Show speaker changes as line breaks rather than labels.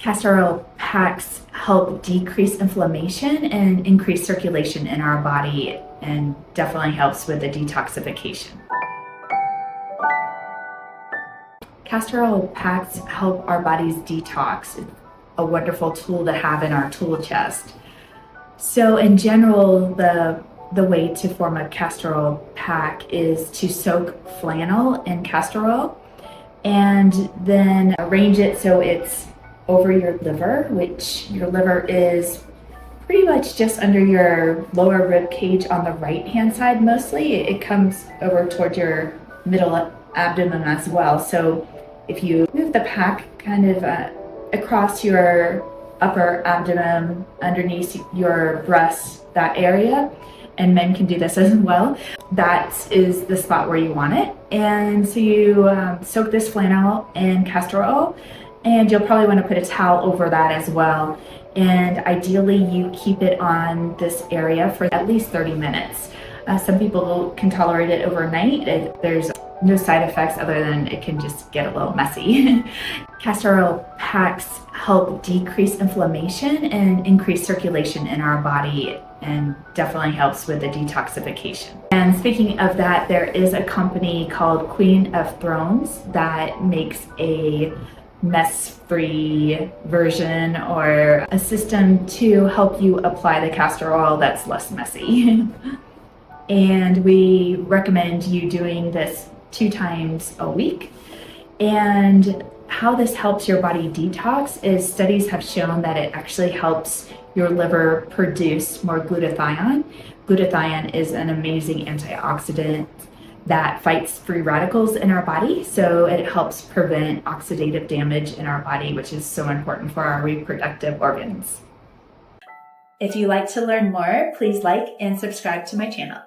Castor oil packs help decrease inflammation and increase circulation in our body, and definitely helps with the detoxification. Castor oil packs help our bodies detox. It's a wonderful tool to have in our tool chest. So in general, the way to form a castor oil pack is to soak flannel in castor oil and then arrange it so it's over your liver, which your liver is pretty much just under your lower rib cage on the right hand side mostly. It comes over towards your middle abdomen as well. So if you move the pack kind of across your upper abdomen, underneath your breast, that area, and men can do this as well, that is the spot where you want it. And so you soak this flannel in castor oil, and you'll probably want to put a towel over that as well. And ideally you keep it on this area for at least 30 minutes. Some people can tolerate it overnight. There's no side effects other than it can just get a little messy. Castor oil packs help decrease inflammation and increase circulation in our body, and definitely helps with the detoxification. And speaking of that, there is a company called Queen of Thrones that makes a mess-free version or a system to help you apply the castor oil that's less messy. And we recommend you doing this 2 times a week. And how this helps your body detox is studies have shown that it actually helps your liver produce more glutathione. Glutathione is an amazing antioxidant that fights free radicals in our body, so it helps prevent oxidative damage in our body, which is so important for our reproductive organs. If you'd like to learn more, please like and subscribe to my channel.